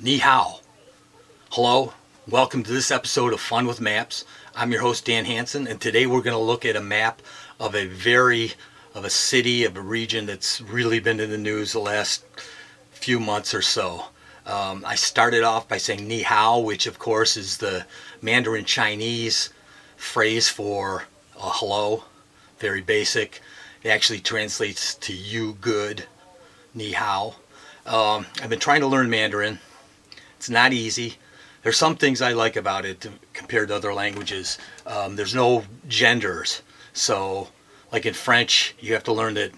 Ni hao. Hello, welcome to this episode of Fun with Maps. I'm your host Dan Hanson, and today we're going to look at a map of a city, of a region that's really been in the news the last few months or so. I started off by saying ni hao, which of course is the Mandarin Chinese phrase for hello, very basic. It actually translates to you good, ni hao. I've been trying to learn Mandarin. It's not easy. There's some things I like about it compared to other languages. There's no genders. So, like in French, you have to learn that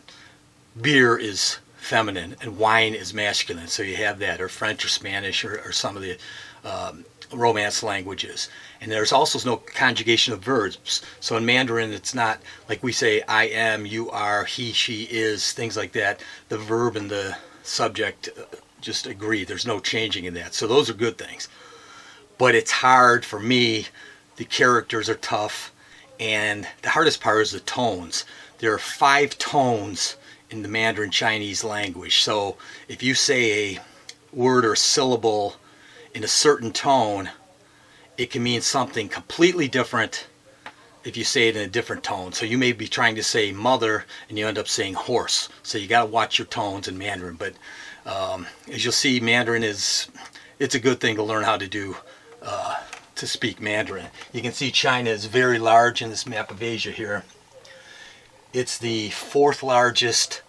beer is feminine and wine is masculine. So you have that, or French or Spanish or some of the Romance languages. And there's also no conjugation of verbs. So in Mandarin, it's not like we say I am, you are, he, she is, things like that. The verb and the subject just agree. There's no changing in that. So those are good things. But it's hard for me. The characters are tough. And the hardest part is the tones. There are 5 tones in the Mandarin Chinese language. So if you say a word or syllable in a certain tone, it can mean something completely different if you say it in a different tone. So you may be trying to say mother and you end up saying horse. So you got to watch your tones in Mandarin. But as you'll see, Mandarin it's a good thing to learn how to do, to speak Mandarin. You can see China is very large in this map of Asia here. It's the 4th largest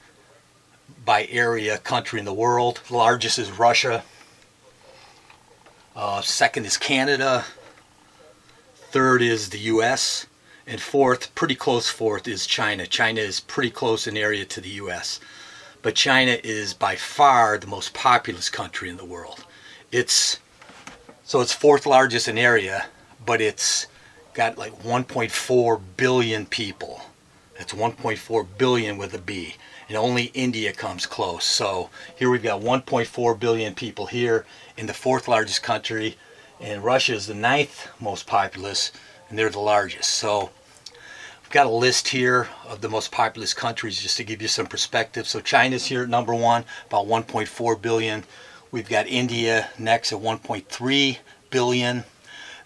by area country in the world. The largest is Russia. Second is Canada. Third is the US. And fourth, pretty close fourth, is China. China is pretty close in area to the US. But China is by far the most populous country in the world. It's 4th largest in area, but it's got like 1.4 billion people. That's 1.4 billion with a B. And only India comes close. So here we've got 1.4 billion people here in the 4th largest country. And Russia is the 9th most populous, and they're the largest. So I've got a list here of the most populous countries just to give you some perspective. So China's here at number 1, about 1.4 billion. We've got India next at 1.3 billion.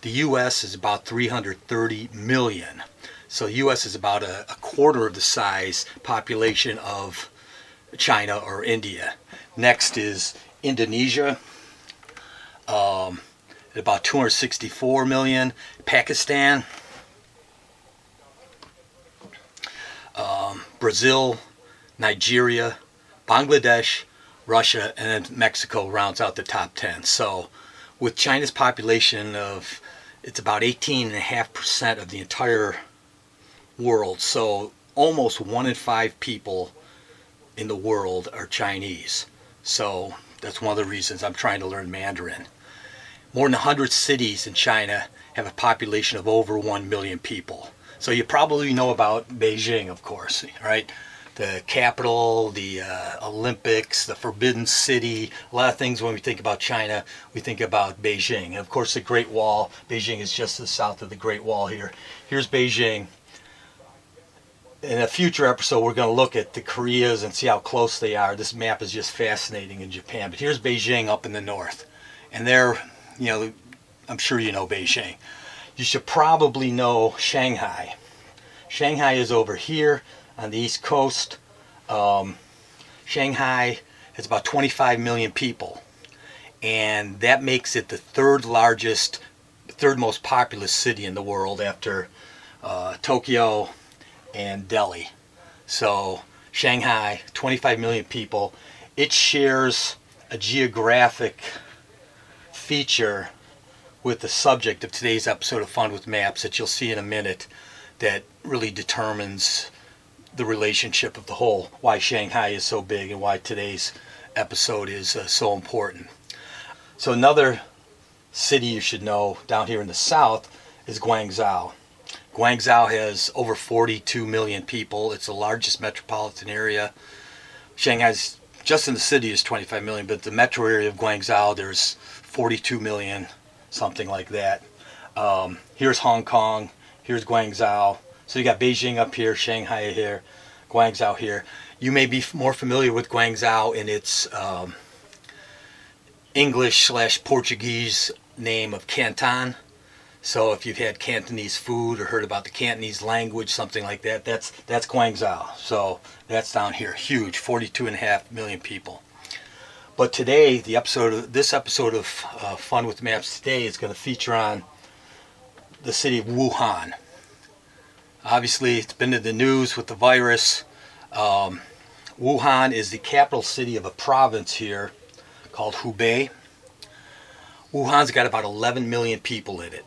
The US is about 330 million. So the US is about a quarter of the size population of China or India. Next is Indonesia, at about 264 million. Pakistan, Brazil, Nigeria, Bangladesh, Russia, and then Mexico rounds out the top 10. So with China's population it's about 18.5% of the entire world. So almost 1 in 5 people in the world are Chinese. So that's one of the reasons I'm trying to learn Mandarin. More than 100 cities in China have a population of over 1 million people. So you probably know about Beijing, of course, right? The capital, the Olympics, the Forbidden City. A lot of things when we think about China, we think about Beijing. And of course, the Great Wall. Beijing is just to the south of the Great Wall here. Here's Beijing. In a future episode, we're going to look at the Koreas and see how close they are. This map is just fascinating in Japan. But here's Beijing up in the north. And I'm sure you know Beijing. You should probably know Shanghai. Shanghai is over here on the east coast. Shanghai has about 25 million people. And that makes it the 3rd most populous city in the world after Tokyo and Delhi. So Shanghai, 25 million people. It shares a geographic feature with the subject of today's episode of Fun with Maps that you'll see in a minute, that really determines the relationship of the whole, why Shanghai is so big and why today's episode is so important. So another city you should know down here in the south is Guangzhou. Guangzhou has over 42 million people. It's the largest metropolitan area. Shanghai's just in the city is 25 million, but the metro area of Guangzhou, there's 42 million, something like that. Here's Hong Kong. Here's Guangzhou. So you got Beijing up here, Shanghai here, Guangzhou here. You may be more familiar with Guangzhou in its English slash Portuguese name of Canton. So if you've had Cantonese food or heard about the Cantonese language, something like that, that's Guangzhou. So that's down here, huge, 42.5 million people. But today, this episode of Fun with Maps today is going to feature on the city of Wuhan. Obviously, it's been in the news with the virus. Wuhan is the capital city of a province here called Hubei. Wuhan's got about 11 million people in it.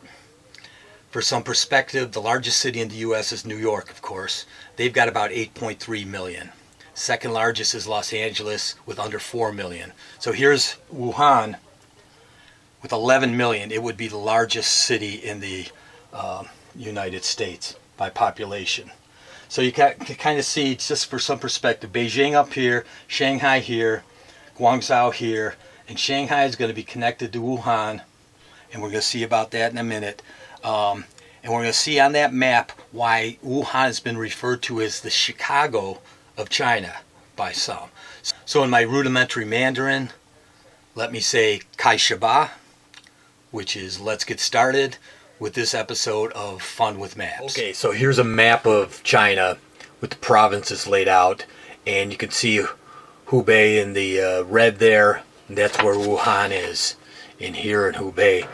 For some perspective, the largest city in the U.S. is New York, of course. They've got about 8.3 million. Second largest is Los Angeles with under 4 million. So here's Wuhan with 11 million. It would be the largest city in the United States by population. So you can kind of see, just for some perspective, Beijing up here, Shanghai here, Guangzhou here, and Shanghai is going to be connected to Wuhan, and we're going to see about that in a minute. And we're going to see on that map why Wuhan has been referred to as the Chicago of China by some. So in my rudimentary Mandarin, let me say Kai Shaba, which is let's get started with this episode of Fun with Maps. Okay, so here's a map of China with the provinces laid out, and you can see Hubei in the red there, and that's where Wuhan is, in here in Hubei.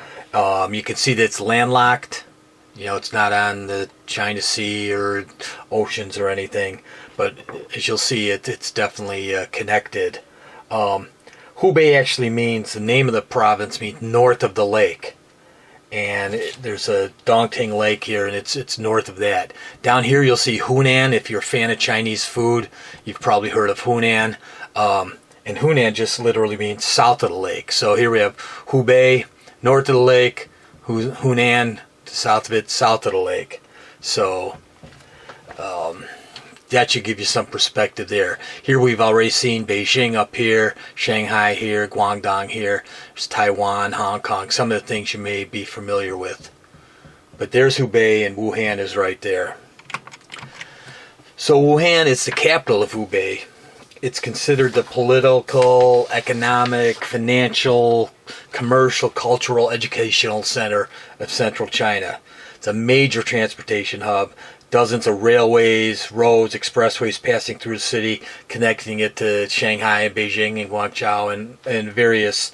You can see that it's landlocked. You know, it's not on the China Sea or oceans or anything, but as you'll see, it's definitely connected. Hubei actually means, the name of the province means north of the lake. And there's a Dongting Lake here, and it's north of that. Down here you'll see Hunan. If you're a fan of Chinese food, you've probably heard of Hunan. And Hunan just literally means south of the lake. So here we have Hubei, north of the lake, Hunan, south of it, south of the lake. So that should give you some perspective there. Here we've already seen Beijing up here, Shanghai here, Guangdong here. There's Taiwan, Hong Kong, some of the things you may be familiar with. But there's Hubei, and Wuhan is right there. So Wuhan is the capital of Hubei. It's considered the political, economic, financial, commercial, cultural, educational center of central China. It's a major transportation hub. Dozens of railways, roads, expressways passing through the city, connecting it to Shanghai and Beijing and Guangzhou and various,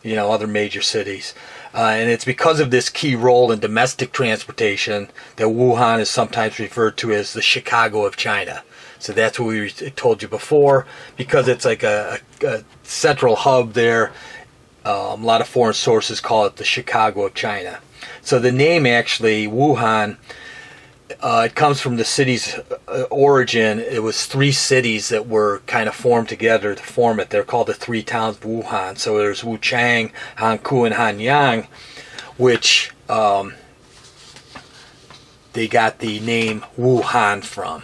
other major cities. And it's because of this key role in domestic transportation that Wuhan is sometimes referred to as the Chicago of China. So that's what we told you before, because it's like a central hub there. A lot of foreign sources call it the Chicago of China. So the name actually, Wuhan, it comes from the city's origin. It was three cities that were kind of formed together to form it. They're called the three towns of Wuhan. So there's Wuchang, Hankou, and Hanyang, which they got the name Wuhan from.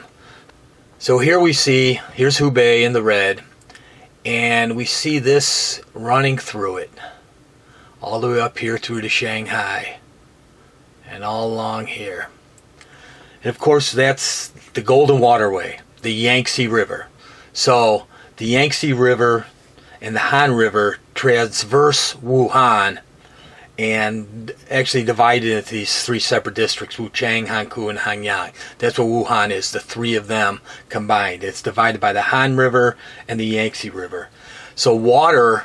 So here's Hubei in the red, and we see this running through it, all the way up here through to Shanghai, and all along here. And of course, that's the Golden Waterway, the Yangtze River. So the Yangtze River and the Han River traverse Wuhan and actually divided into these three separate districts, Wuchang, Hankou, and Hanyang. That's what Wuhan is, the three of them combined. It's divided by the Han River and the Yangtze River. So water,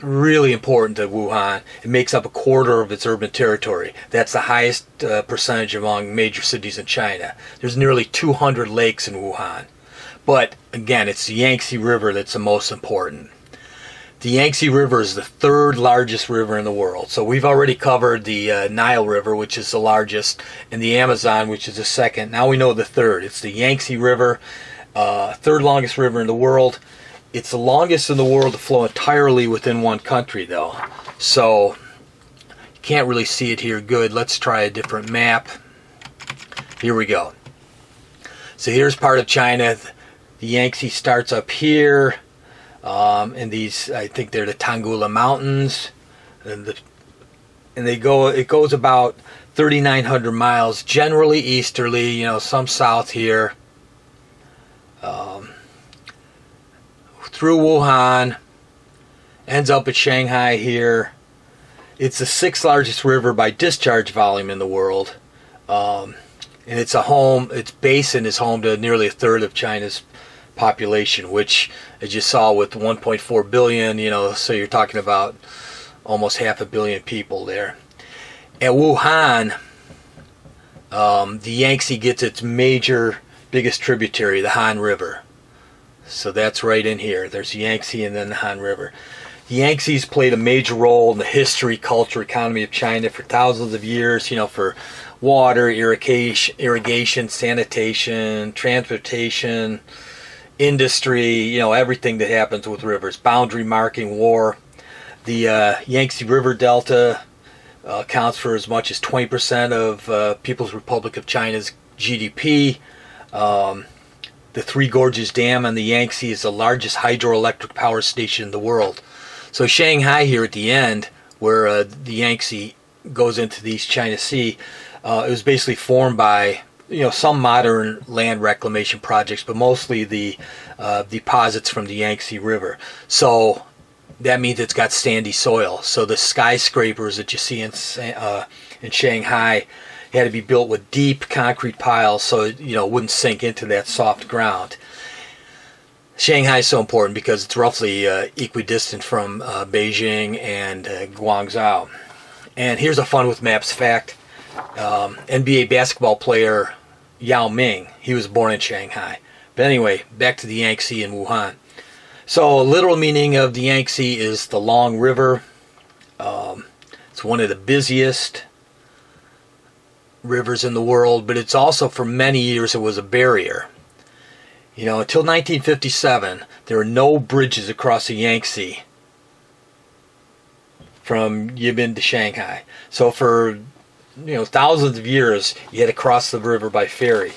really important to Wuhan. It makes up a quarter of its urban territory. That's the highest percentage among major cities in China. There's nearly 200 lakes in Wuhan. But again, it's the Yangtze River that's the most important. The Yangtze River is the third largest river in the world. So we've already covered the Nile River, which is the largest, and the Amazon, which is the second. Now we know the third. It's the Yangtze River, third longest river in the world. It's the longest in the world to flow entirely within one country, though. So you can't really see it here good. Let's try a different map. Here we go. So here's part of China. The Yangtze starts up here. And these, I think they're the Tangula Mountains, and it goes about 3,900 miles, generally easterly, some south here, through Wuhan, ends up at Shanghai here. It's the sixth largest river by discharge volume in the world. And its basin is home to nearly a third of China's population, which, as you saw, with 1.4 billion, so you're talking about almost 500 million people there. At Wuhan, the Yangtze gets its biggest tributary, the Han River. So that's right in here. There's the Yangtze and then the Han River. The Yangtze's played a major role in the history, culture, economy of China for thousands of years, for water, irrigation, sanitation, transportation, industry, everything that happens with rivers, boundary marking, war. The Yangtze River Delta accounts for as much as 20% of People's Republic of China's GDP. The Three Gorges Dam on the Yangtze is the largest hydroelectric power station in the world. So Shanghai here at the end, where the Yangtze goes into the East China Sea, it was basically formed by some modern land reclamation projects, but mostly the deposits from the Yangtze River. So that means it's got sandy soil. So the skyscrapers that you see in Shanghai had to be built with deep concrete piles so it wouldn't sink into that soft ground. Shanghai is so important because it's roughly equidistant from Beijing and Guangzhou. And here's a fun with maps fact. NBA basketball player Yao Ming, he was born in Shanghai. But anyway, back to the Yangtze and Wuhan. So a literal meaning of the Yangtze is the long river. It's one of the busiest rivers in the world, but it's also, for many years, it was a barrier. Until 1957, there were no bridges across the Yangtze from Yibin to Shanghai. So for thousands of years, you had to cross the river by ferry.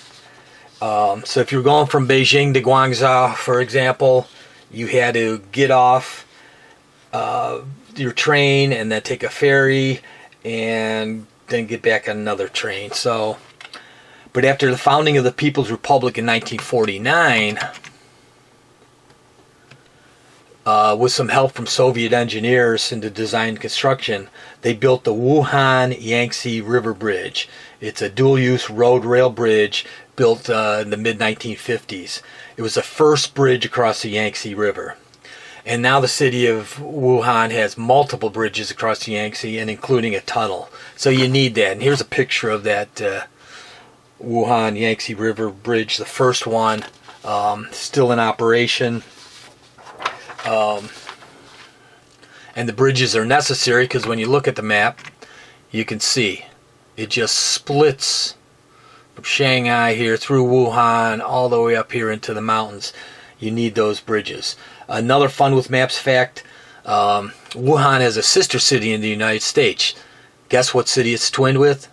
So if you were going from Beijing to Guangzhou, for example, you had to get off your train and then take a ferry and then get back on another train. But after the founding of the People's Republic in 1949, with some help from Soviet engineers in the design and construction, they built the Wuhan Yangtze River Bridge. It's a dual-use road-rail bridge built in the mid-1950s. It was the first bridge across the Yangtze River. And now the city of Wuhan has multiple bridges across the Yangtze, and including a tunnel. So you need that. And here's a picture of that Wuhan Yangtze River Bridge, the first one, still in operation. And the bridges are necessary because when you look at the map, you can see it just splits from Shanghai here through Wuhan all the way up here into the mountains. You need those bridges. Another fun with maps fact, Wuhan has a sister city in the United States. Guess what city it's twinned with?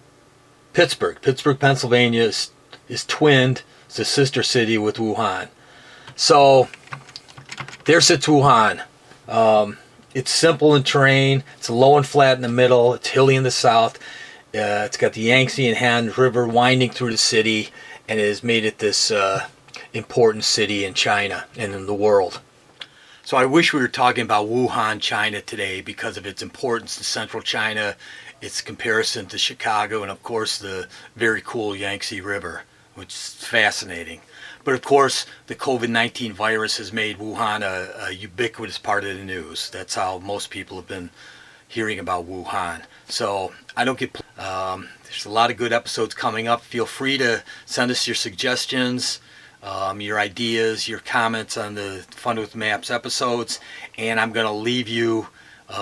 Pittsburgh. Pittsburgh, Pennsylvania is twinned. It's a sister city with Wuhan. So there sits Wuhan. It's simple in terrain. It's low and flat in the middle. It's hilly in the south. It's got the Yangtze and Han River winding through the city, and it has made it this important city in China and in the world. So I wish we were talking about Wuhan, China today because of its importance to central China, its comparison to Chicago, and of course the very cool Yangtze River, which is fascinating. But of course, the COVID-19 virus has made Wuhan a ubiquitous part of the news. That's how most people have been hearing about Wuhan. So I don't get... there's a lot of good episodes coming up. Feel free to send us your suggestions, your ideas, your comments on the Fun with Maps episodes. And I'm going to leave you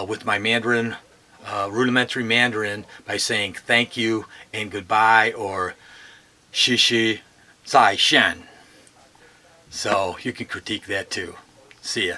with my Mandarin, rudimentary Mandarin, by saying thank you and goodbye, or 谢谢再见. So you can critique that too. See ya.